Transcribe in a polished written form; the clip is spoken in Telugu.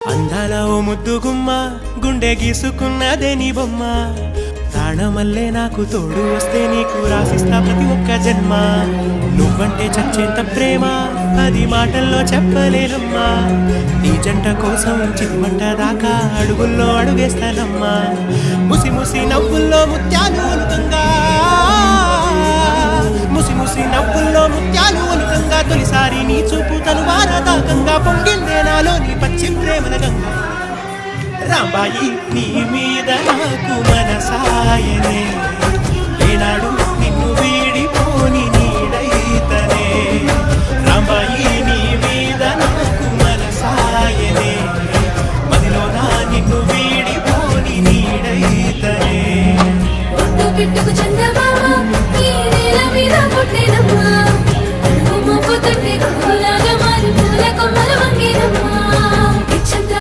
అందాల ఓ ముద్దు గుమ్మ గుండె గీసుకున్నదే నీ బొమ్మ ప్రాణమల్లే నాకు తోడు వస్తే నీకు రాసిస్తా ప్రతి ఒక్క జన్మ నువ్వంటే చచ్చేంత ప్రేమ అది మాటల్లో చెప్పలేనమ్మా నీ జంట కోసం చిమ్మంట దాకా అడుగుల్లో అడుగేస్తానమ్మా ముసి ముసి నవ్వుల్లో ముత్యాలు ఒలుకంగా ముసి ముసి నవ్వుల్లో ముత్యాలు ఒలుకంగా తొలిసారి నీ చూపు తలువార దాకంగా పొంగిందే నాలో నీ పచ్చి ప్రేమల గంగా రాంబాయి నీ మీద నాకు మనసాయనే ఏనాడు